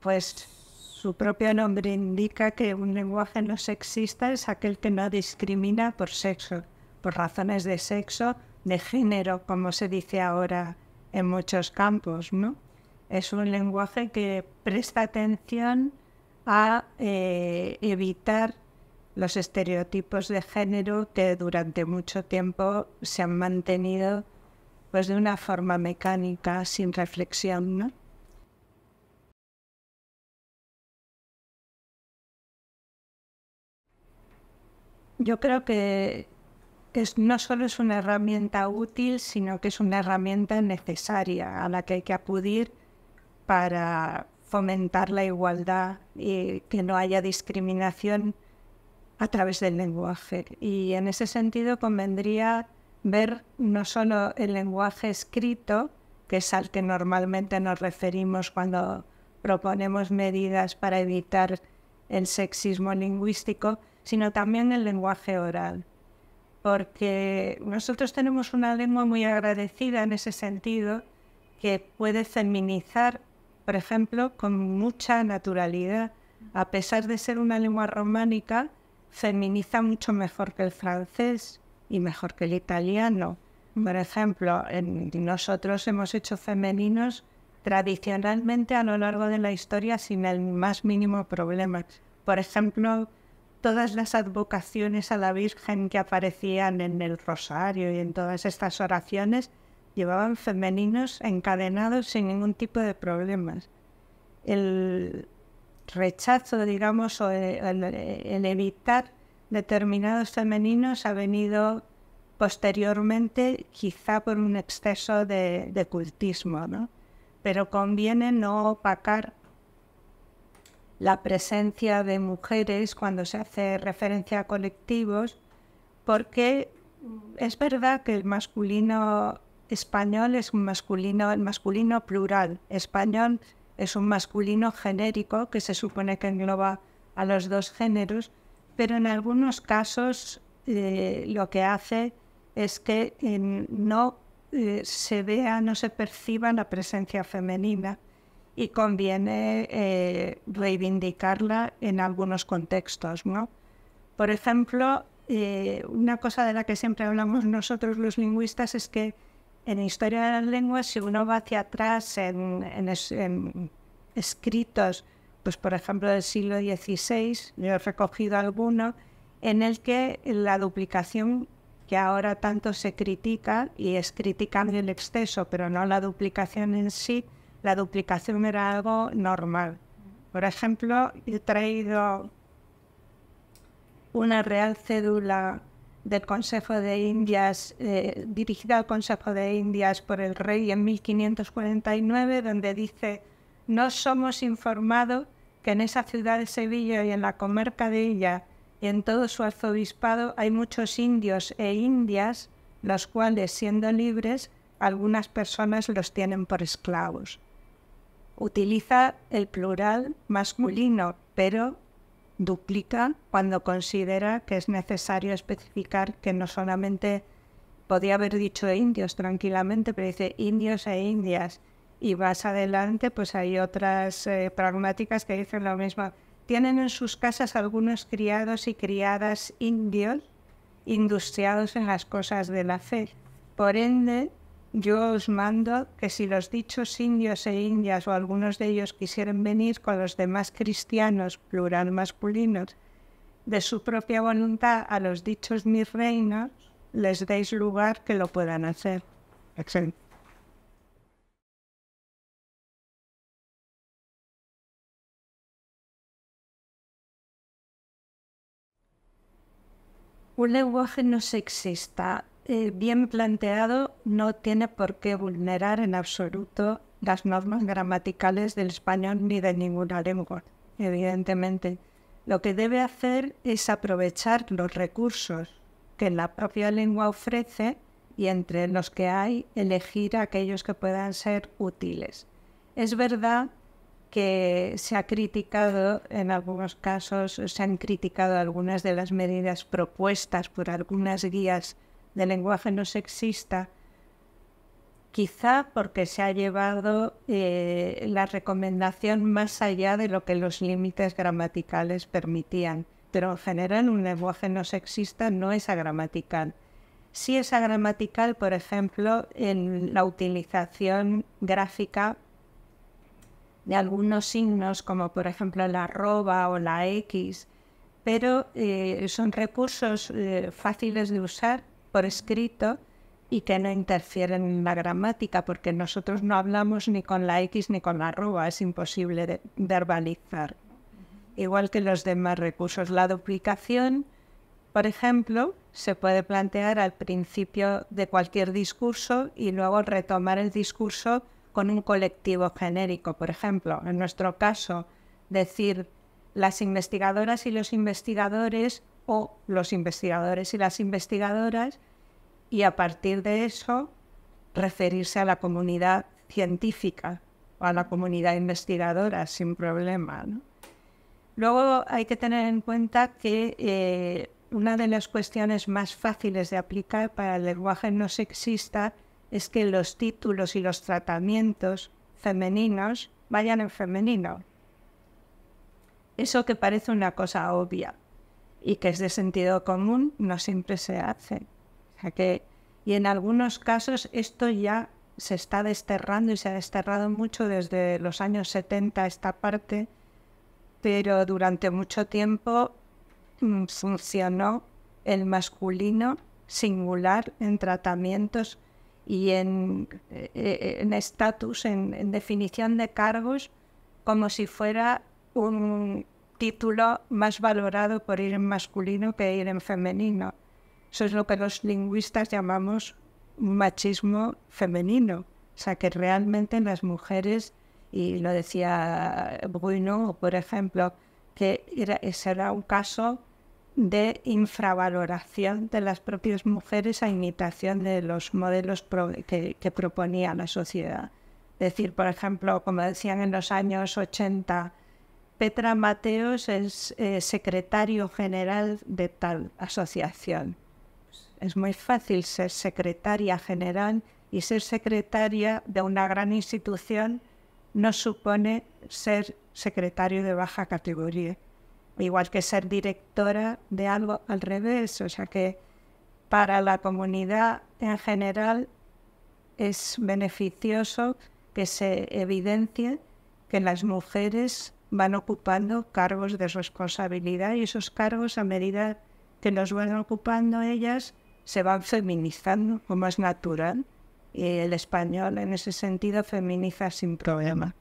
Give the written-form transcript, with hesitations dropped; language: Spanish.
Pues su propio nombre indica que un lenguaje no sexista es aquel que no discrimina por sexo, por razones de sexo, de género, como se dice ahora en muchos campos, ¿no? Es un lenguaje que presta atención a evitar los estereotipos de género que durante mucho tiempo se han mantenido pues de una forma mecánica, sin reflexión, ¿no? Yo creo que no solo es una herramienta útil, sino que es una herramienta necesaria a la que hay que acudir para fomentar la igualdad y que no haya discriminación a través del lenguaje. Y en ese sentido convendría ver no solo el lenguaje escrito, que es al que normalmente nos referimos cuando proponemos medidas para evitar el sexismo lingüístico, sino también el lenguaje oral. Porque nosotros tenemos una lengua muy agradecida en ese sentido, que puede feminizar, por ejemplo, con mucha naturalidad. A pesar de ser una lengua románica, feminiza mucho mejor que el francés y mejor que el italiano. Por ejemplo, nosotros hemos hecho femeninos tradicionalmente a lo largo de la historia sin el más mínimo problema. Por ejemplo, todas las advocaciones a la Virgen que aparecían en el rosario y en todas estas oraciones llevaban femeninos encadenados sin ningún tipo de problemas. El rechazo, digamos, o el evitar determinados femeninos ha venido posteriormente, quizá por un exceso de cultismo, ¿no? Pero conviene no opacar la presencia de mujeres cuando se hace referencia a colectivos, porque es verdad que el masculino español es un masculino, el masculino plural. Español es un masculino genérico que se supone que engloba a los dos géneros, pero en algunos casos lo que hace es que no se vea, no se perciba la presencia femenina, y conviene reivindicarla en algunos contextos, ¿no? Por ejemplo, una cosa de la que siempre hablamos nosotros los lingüistas es que en historia de las lenguas, si uno va hacia atrás en escritos, pues por ejemplo del siglo XVI, yo he recogido alguno, en el que la duplicación, que ahora tanto se critica, y es criticable el exceso, pero no la duplicación en sí, la duplicación era algo normal. Por ejemplo, he traído una real cédula del Consejo de Indias, dirigida al Consejo de Indias por el rey en 1549, donde dice: «Nos somos informado que en esa ciudad de Sevilla y en la comarca de ella y en todo su arzobispado hay muchos indios e indias, los cuales, siendo libres, algunas personas los tienen por esclavos». Utiliza el plural masculino, pero duplica cuando considera que es necesario especificar que no solamente podía haber dicho indios tranquilamente, pero dice indios e indias. Y más adelante pues hay otras pragmáticas que dicen lo mismo. Tienen en sus casas algunos criados y criadas indios, industriados en las cosas de la fe. Por ende, yo os mando que si los dichos indios e indias o algunos de ellos quisieren venir con los demás cristianos, plural masculinos, de su propia voluntad a los dichos mis reinos, les deis lugar que lo puedan hacer. Excelente. Un lenguaje no sexista, bien planteado, no tiene por qué vulnerar en absoluto las normas gramaticales del español ni de ninguna lengua, evidentemente. Lo que debe hacer es aprovechar los recursos que la propia lengua ofrece y entre los que hay elegir aquellos que puedan ser útiles. Es verdad que se ha criticado en algunos casos, se han criticado algunas de las medidas propuestas por algunas guías de lenguaje no sexista, quizá porque se ha llevado la recomendación más allá de lo que los límites gramaticales permitían. Pero en general un lenguaje no sexista no es agramatical. Sí es agramatical, por ejemplo, en la utilización gráfica de algunos signos, como por ejemplo la arroba o la X, pero son recursos fáciles de usar por escrito y que no interfieren en la gramática, porque nosotros no hablamos ni con la X ni con la arroba, es imposible de verbalizar. Igual que los demás recursos. La duplicación, por ejemplo, se puede plantear al principio de cualquier discurso y luego retomar el discurso con un colectivo genérico. Por ejemplo, en nuestro caso, decir las investigadoras y los investigadores o los investigadores y las investigadoras, y a partir de eso referirse a la comunidad científica o a la comunidad investigadora sin problema, ¿no? Luego hay que tener en cuenta que una de las cuestiones más fáciles de aplicar para el lenguaje no sexista es que los títulos y los tratamientos femeninos vayan en femenino. Eso que parece una cosa obvia y que es de sentido común no siempre se hace. O sea y en algunos casos esto ya se está desterrando y se ha desterrado mucho desde los años 70 esta parte, pero durante mucho tiempo funcionó el masculino singular en tratamientos y en estatus, en definición de cargos, como si fuera un título más valorado por ir en masculino que ir en femenino. Eso es lo que los lingüistas llamamos machismo femenino. O sea, que realmente las mujeres, y lo decía Bruno, por ejemplo, que ese era un caso de infravaloración de las propias mujeres a imitación de los modelos que proponía la sociedad. Es decir, por ejemplo, como decían en los años 80, Petra Mateos es secretario general de tal asociación. Es muy fácil ser secretaria general, y ser secretaria de una gran institución no supone ser secretario de baja categoría. Igual que ser directora de algo al revés. O sea que para la comunidad en general es beneficioso que se evidencie que las mujeres van ocupando cargos de responsabilidad, y esos cargos, a medida que los van ocupando ellas, se van feminizando, como es natural, y el español en ese sentido feminiza sin problema.